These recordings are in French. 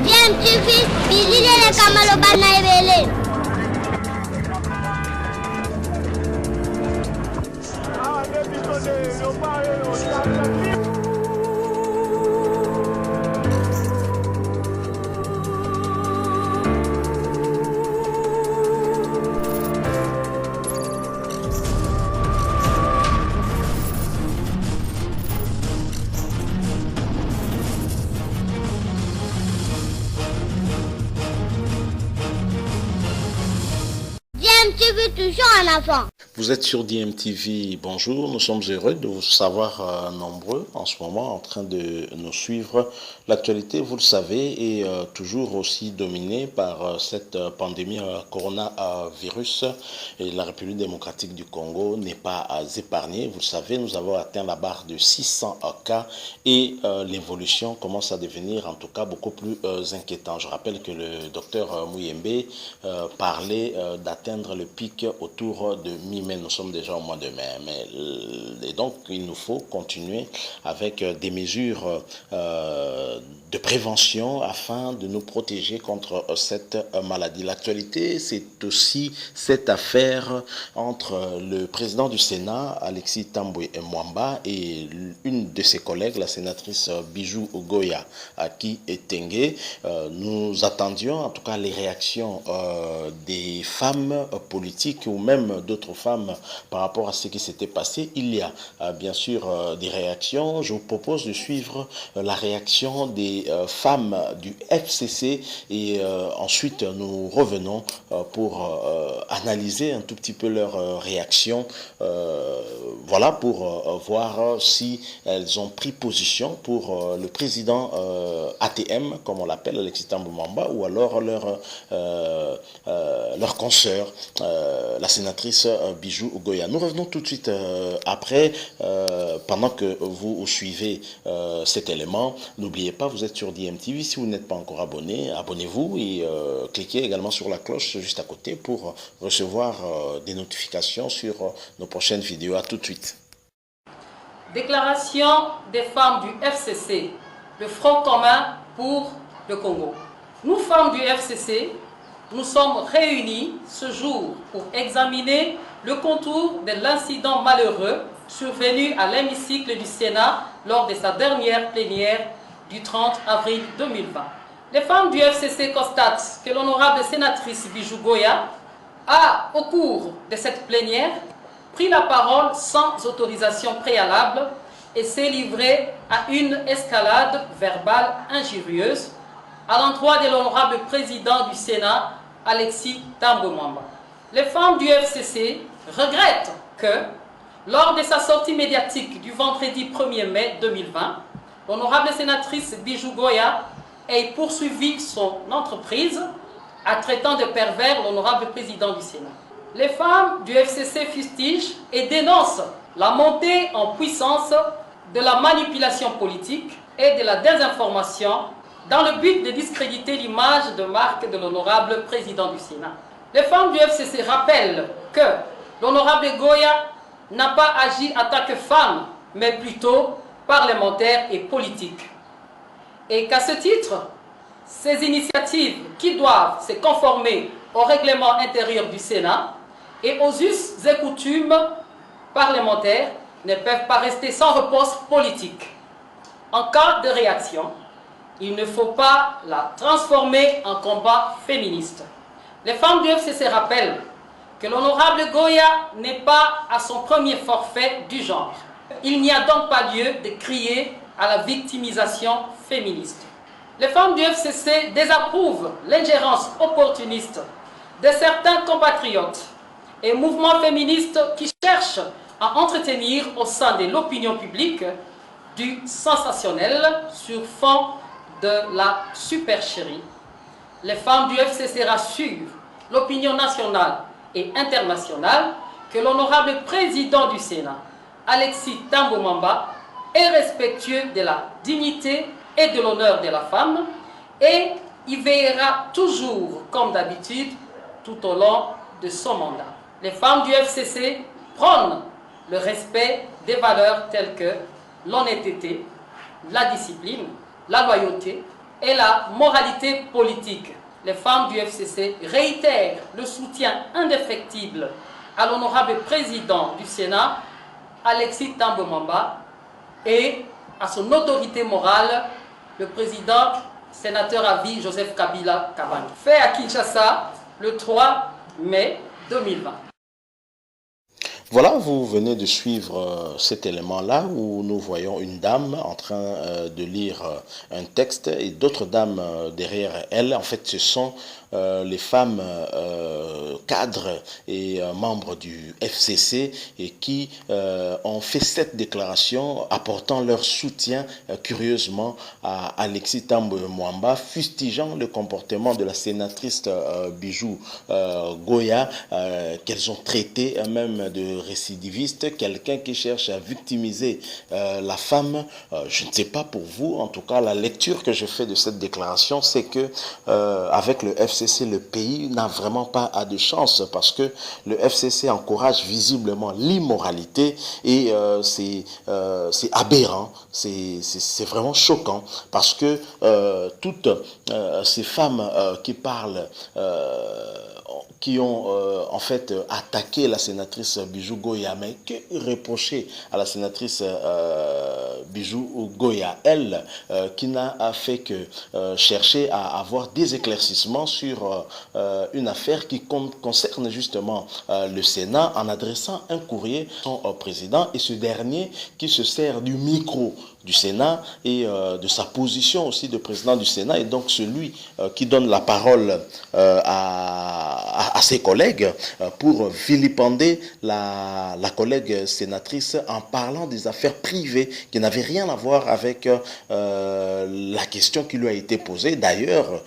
Bien, tu fais, visiter les Kamalobana et toujours un enfant. Vous êtes sur DMTV, bonjour, nous sommes heureux de vous savoir nombreux en ce moment en train de nous suivre. L'actualité, vous le savez, est toujours aussi dominée par cette pandémie coronavirus et la République démocratique du Congo n'est pas épargnée. Vous le savez, nous avons atteint la barre de 600 cas et l'évolution commence à devenir en tout cas beaucoup plus inquiétante. Je rappelle que le docteur Muyembe parlait d'atteindre le pic autour de mi-mai. Nous sommes déjà au mois de mai. Et donc, il nous faut continuer avec des mesures de prévention afin de nous protéger contre cette maladie. L'actualité, c'est aussi cette affaire entre le président du Sénat, Alexis Tambwe Mwamba, et une de ses collègues, la sénatrice Bijou Goya, qui est Tengue. Nous attendions en tout cas les réactions des femmes politiques ou même d'autres femmes par rapport à ce qui s'était passé. Il y a bien sûr des réactions. Je vous propose de suivre la réaction des femmes du FCC et ensuite nous revenons pour analyser un tout petit peu leur réaction. Voilà, pour voir si elles ont pris position pour le président ATM, comme on l'appelle, Alexis Tambwe Mwamba, ou alors leur consoeur, la sénatrice Bijou Goya. Nous revenons tout de suite après, pendant que vous suivez cet élément. N'oubliez pas, vous êtes sur DMTV. Si vous n'êtes pas encore abonné, abonnez-vous et cliquez également sur la cloche juste à côté pour recevoir des notifications sur nos prochaines vidéos. À tout de suite. Déclaration des femmes du FCC, le Front commun pour le Congo. Nous, femmes du FCC, nous sommes réunis ce jour pour examiner le contour de l'incident malheureux survenu à l'hémicycle du Sénat lors de sa dernière plénière du 30 avril 2020. Les femmes du FCC constatent que l'honorable sénatrice Bijou Goya a, au cours de cette plénière, pris la parole sans autorisation préalable et s'est livrée à une escalade verbale injurieuse à l'endroit de l'honorable président du Sénat, Alexis Tambwe Mwamba. Les femmes du FCC regrettent que, lors de sa sortie médiatique du vendredi 1er mai 2020, l'honorable sénatrice Bijou Goya ait poursuivi son entreprise en traitant de pervers l'honorable président du Sénat. Les femmes du FCC fustigent et dénoncent la montée en puissance de la manipulation politique et de la désinformation dans le but de discréditer l'image de marque de l'honorable président du Sénat. Les femmes du FCC rappellent que l'honorable Goya n'a pas agi en tant que femme, mais plutôt parlementaire et politique. Et qu'à ce titre, ces initiatives qui doivent se conformer au règlement intérieur du Sénat et aux us et coutumes parlementaires ne peuvent pas rester sans réponse politique. En cas de réaction, il ne faut pas la transformer en combat féministe. Les femmes du FCC rappellent que l'honorable Goya n'est pas à son premier forfait du genre. Il n'y a donc pas lieu de crier à la victimisation féministe. Les femmes du FCC désapprouvent l'ingérence opportuniste de certains compatriotes et mouvements féministes qui cherchent à entretenir au sein de l'opinion publique du sensationnel sur fond de la supercherie. Les femmes du FCC rassurent l'opinion nationale et internationale que l'honorable président du Sénat, Alexis Tambwe Mwamba, est respectueux de la dignité et de l'honneur de la femme et y veillera toujours, comme d'habitude, tout au long de son mandat. Les femmes du FCC prônent le respect des valeurs telles que l'honnêteté, la discipline, la loyauté et la moralité politique. Les femmes du FCC réitèrent le soutien indéfectible à l'honorable président du Sénat, Alexis Thambwe Mwamba, et à son autorité morale, le président sénateur à vie Joseph Kabila Kabange. Fait à Kinshasa le 3 mai 2020. Voilà, vous venez de suivre cet élément-là où nous voyons une dame en train de lire un texte et d'autres dames derrière elle. En fait, ce sont les femmes cadres et membres du FCC et qui ont fait cette déclaration apportant leur soutien curieusement à Alexis Thambwe Mwamba, fustigeant le comportement de la sénatrice Bijou Goya qu'elles ont traité même de récidiviste, quelqu'un qui cherche à victimiser la femme. Je ne sais pas pour vous, en tout cas la lecture que je fais de cette déclaration, c'est que avec le FCC, le pays n'a vraiment pas de chance parce que le FCC encourage visiblement l'immoralité et c'est aberrant, c'est vraiment choquant parce que toutes ces femmes qui parlent qui ont en fait attaqué la sénatrice Bijou Goya, mais que reprocher à la sénatrice Bijou Goya, elle qui n'a fait que chercher à avoir des éclaircissements sur une affaire qui concerne justement le Sénat en adressant un courrier au président et ce dernier qui se sert du micro du Sénat et de sa position aussi de président du Sénat et donc celui qui donne la parole à ses collègues pour vilipender la collègue sénatrice en parlant des affaires privées qui n'avaient rien à voir avec la question qui lui a été posée. D'ailleurs,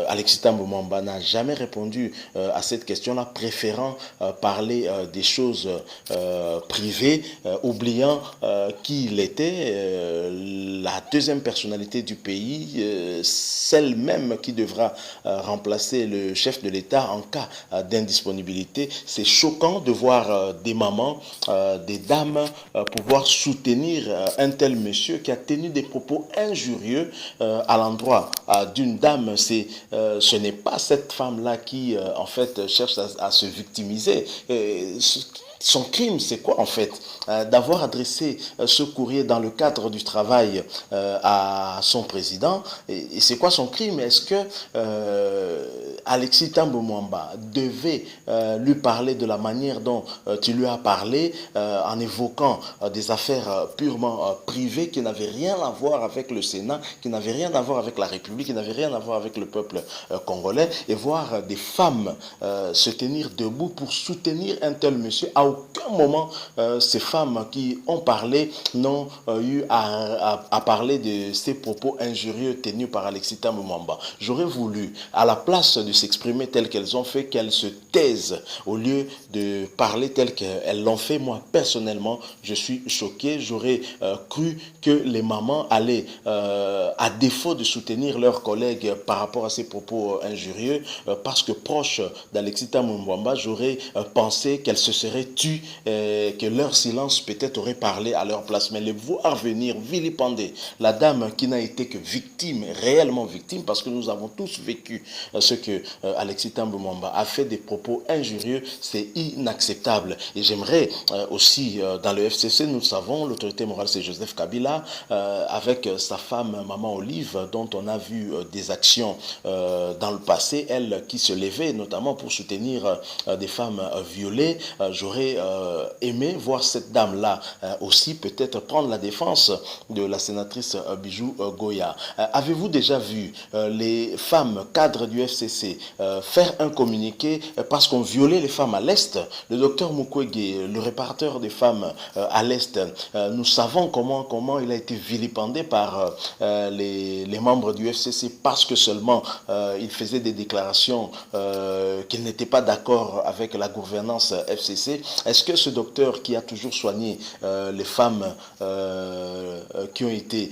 Alexis Thambwe Mwamba n'a jamais répondu à cette question-là, préférant parler des choses privées, oubliant qu'il était la deuxième personnalité du pays, celle même qui devra remplacer le chef de l'État en cas d'indisponibilité. C'est choquant de voir des mamans, des dames pouvoir soutenir un tel monsieur qui a tenu des propos injurieux à l'endroit d'une dame. Ce n'est pas cette femme-là qui en fait cherche à se victimiser. Son crime, c'est quoi en fait? D'avoir adressé ce courrier dans le cadre du travail à son président. Et c'est quoi son crime? Est-ce que Alexis Thambwe Mwamba devait lui parler de la manière dont tu lui as parlé en évoquant des affaires purement privées qui n'avaient rien à voir avec le Sénat, qui n'avaient rien à voir avec la République, qui n'avaient rien à voir avec le peuple congolais, et voir des femmes se tenir debout pour soutenir un tel monsieur? À aucun moment, ces femmes qui ont parlé n'ont eu à parler de ces propos injurieux tenus par Alexis Thambwe Mwamba. J'aurais voulu, à la place de s'exprimer telles qu'elles ont fait, qu'elles se taisent au lieu de parler telles qu'elles l'ont fait. Moi, personnellement, je suis choqué. J'aurais cru que les mamans allaient, à défaut de soutenir leurs collègues par rapport à ces propos injurieux, parce que proche d'Alexis Thambwe Mwamba, j'aurais pensé qu'elles se seraient tues, que leur silence peut-être aurait parlé à leur place. Mais les voir venir vilipender la dame qui n'a été que victime, réellement victime, parce que nous avons tous vécu ce que Alexis Thambwe Mwamba a fait, des propos injurieux, c'est inacceptable. Et j'aimerais aussi, dans le FCC, nous savons, l'autorité morale c'est Joseph Kabila, avec sa femme Maman Olive, dont on a vu des actions dans le passé, elle qui se levait notamment pour soutenir des femmes violées. J'aurais aimé voir cette dame-là aussi peut-être prendre la défense de la sénatrice Bijou Goya. Avez-vous déjà vu les femmes cadres du FCC faire un communiqué parce qu'on violait les femmes à l'Est? Le docteur Mukwege, le réparateur des femmes à l'Est, nous savons comment il a été vilipendé par les membres du FCC parce que seulement il faisait des déclarations qu'il n'était pas d'accord avec la gouvernance FCC. Est-ce que ce docteur qui a toujours soigné les femmes qui ont été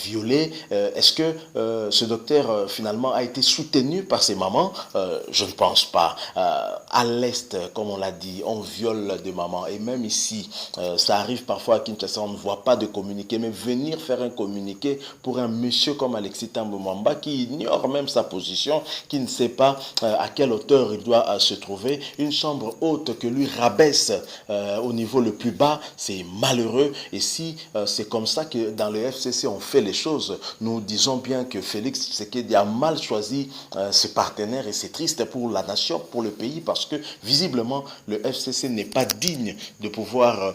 violées, est-ce que ce docteur finalement a été soutenu par ses mamans? Je ne pense pas. À l'Est, comme on l'a dit, on viole des mamans. Et même ici, ça arrive parfois à Kinshasa, on ne voit pas de communiqué. Mais venir faire un communiqué pour un monsieur comme Alexis Thambwe Mwamba, qui ignore même sa position, qui ne sait pas à quelle hauteur il doit se trouver, une chambre haute que lui rabaisse au niveau le plus bas, c'est malheureux. Et si c'est comme ça que dans le FCC on fait les choses, nous disons bien que Félix Tshisekedi a mal choisi ses partenaires, et c'est triste pour la nation, pour le pays, parce que visiblement le FCC n'est pas digne de pouvoir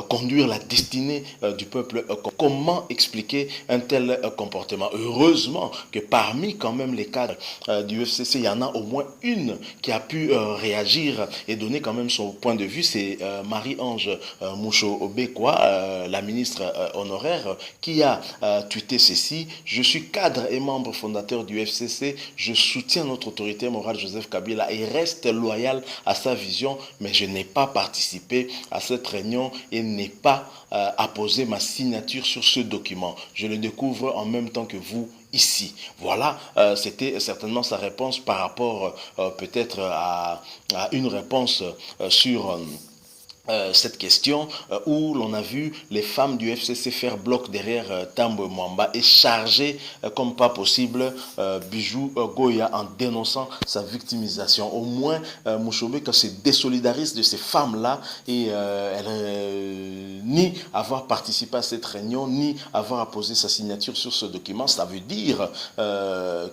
conduire la destinée du peuple. Comment expliquer un tel comportement? Heureusement que parmi quand même les cadres du FCC, il y en a au moins une qui a pu réagir et donner quand même son point de vue. C'est Marie-Ange Moucho-Obekwa, la ministre honoraire, qui a tweeté ceci: je suis cadre et membre fondateur du FCC, je soutiens notre autorité morale Joseph Kabila et reste loyal à sa vision, mais je n'ai pas participé à cette réunion et n'ai pas apposé ma signature sur ce document. Je le découvre en même temps que vous ici. Voilà, c'était certainement sa réponse par rapport peut-être à une réponse sur cette question où l'on a vu les femmes du FCC faire bloc derrière Thambwe Mwamba et charger comme pas possible Bijou Goya en dénonçant sa victimisation. Au moins, Moucho-Obekwa se désolidarise de ces femmes-là et elle ni avoir participé à cette réunion, ni avoir apposé sa signature sur ce document. Ça veut dire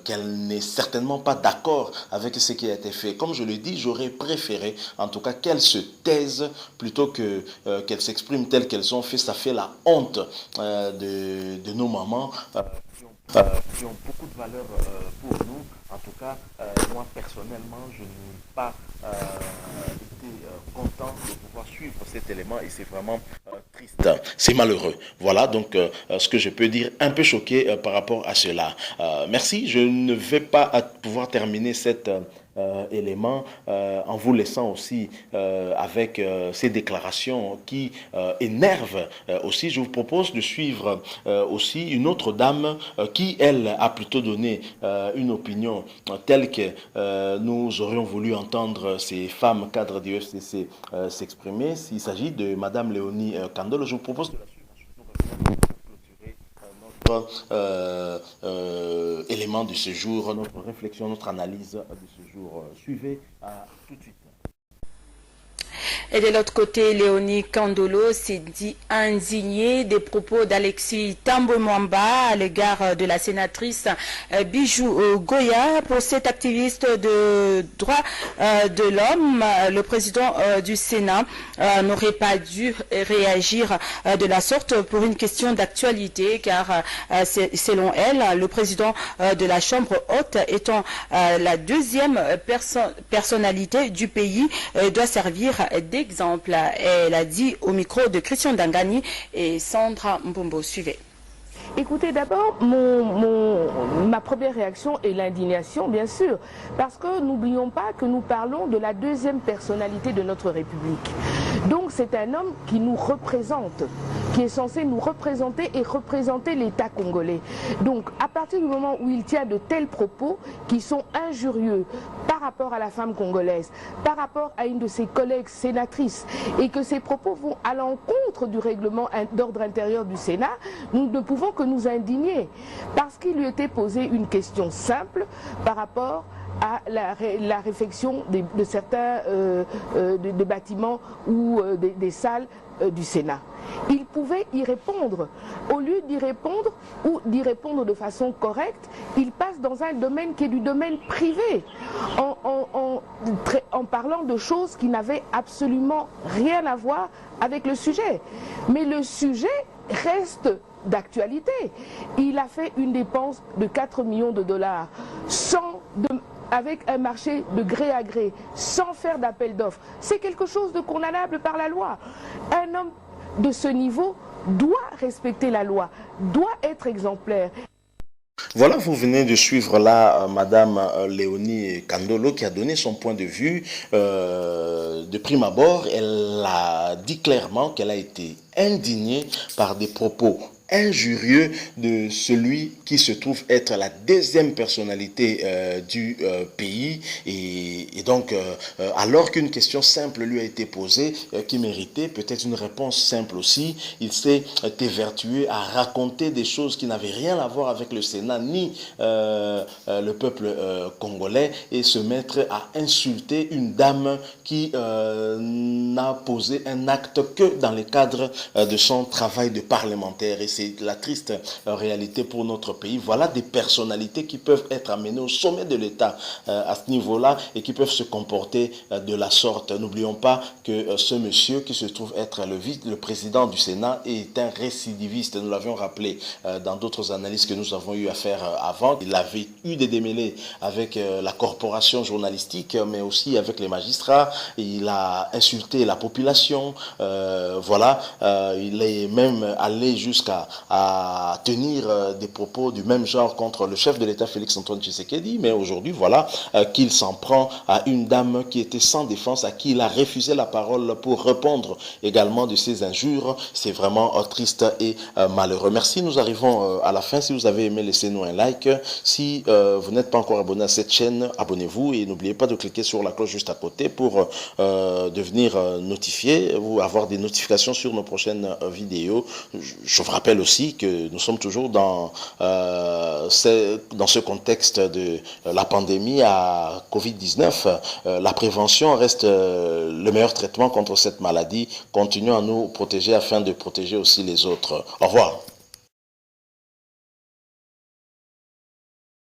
qu'elle n'est certainement pas d'accord avec ce qui a été fait. Comme je le dis, j'aurais préféré en tout cas qu'elle se taise plutôt que qu'elles s'expriment telles qu'elles ont fait. Ça fait la honte de nos mamans qui ont beaucoup de valeur pour nous. En tout cas, moi personnellement, je n'ai pas été content de pouvoir suivre cet élément et c'est vraiment triste. C'est malheureux. Voilà donc ce que je peux dire, un peu choqué par rapport à cela. Merci, je ne vais pas pouvoir terminer cette élément en vous laissant aussi avec ces déclarations qui énervent aussi. Je vous propose de suivre aussi une autre dame qui elle a plutôt donné une opinion telle que nous aurions voulu entendre ces femmes cadres du FCC s'exprimer. Il s'agit de Madame Léonie Kandolo. Je vous propose de la suivre notre élément de ce jour, notre réflexion, notre analyse de ce jour. Suivez tout de suite. Et de l'autre côté, Léonie Kandolo s'est dit indignée des propos d'Alexis Thambwe Mwamba à l'égard de la sénatrice Bijou Goya. Pour cet activiste de droits de l'homme, le président du Sénat n'aurait pas dû réagir de la sorte pour une question d'actualité, car selon elle, le président de la Chambre haute étant la deuxième personnalité du pays doit servir d'exemple. Elle a dit au micro de Christian Dangani et Sandra Mbombo. Suivez. Écoutez, d'abord, ma première réaction est l'indignation, bien sûr, parce que n'oublions pas que nous parlons de la deuxième personnalité de notre République. Donc c'est un homme qui nous représente, qui est censé nous représenter et représenter l'État congolais. Donc à partir du moment où il tient de tels propos qui sont injurieux par rapport à la femme congolaise, par rapport à une de ses collègues sénatrices, et que ces propos vont à l'encontre du règlement d'ordre intérieur du Sénat, nous ne pouvons que nous indigner, parce qu'il lui était posé une question simple par rapport à la réfection de certains des bâtiments ou des salles du Sénat. Il pouvait y répondre. Au lieu d'y répondre ou d'y répondre de façon correcte, il passe dans un domaine qui est du domaine privé, en parlant de choses qui n'avaient absolument rien à voir avec le sujet. Mais le sujet reste d'actualité. Il a fait une dépense de 4 millions de dollars avec un marché de gré à gré, sans faire d'appel d'offres. C'est quelque chose de condamnable par la loi. Un homme de ce niveau doit respecter la loi, doit être exemplaire. Voilà, vous venez de suivre là Madame Léonie Kandolo qui a donné son point de vue. De prime abord, elle a dit clairement qu'elle a été indignée par des propos injurieux de celui qui se trouve être la deuxième personnalité du pays et donc alors qu'une question simple lui a été posée qui méritait peut-être une réponse simple aussi, il s'est évertué à raconter des choses qui n'avaient rien à voir avec le Sénat ni le peuple congolais et se mettre à insulter une dame qui n'a posé un acte que dans le cadre de son travail de parlementaire et c'est la triste réalité pour notre pays. Voilà des personnalités qui peuvent être amenées au sommet de l'État à ce niveau-là et qui peuvent se comporter de la sorte. N'oublions pas que ce monsieur qui se trouve être le président du Sénat est un récidiviste. Nous l'avions rappelé dans d'autres analyses que nous avons eu à faire avant. Il avait eu des démêlés avec la corporation journalistique, mais aussi avec les magistrats. Il a insulté la population. Voilà, il est même allé jusqu'à tenir des propos du même genre contre le chef de l'État Félix Antoine Tshisekedi, mais aujourd'hui voilà qu'il s'en prend à une dame qui était sans défense, à qui il a refusé la parole pour répondre également de ses injures. C'est vraiment triste et malheureux. Merci, nous arrivons à la fin. Si vous avez aimé, laissez-nous un like. Si vous n'êtes pas encore abonné à cette chaîne, abonnez-vous et n'oubliez pas de cliquer sur la cloche juste à côté pour devenir notifié ou avoir des notifications sur nos prochaines vidéos. Je vous rappelle aussi que nous sommes toujours dans ce contexte de la pandémie à Covid-19. La prévention reste le meilleur traitement contre cette maladie. Continuons à nous protéger afin de protéger aussi les autres. Au revoir.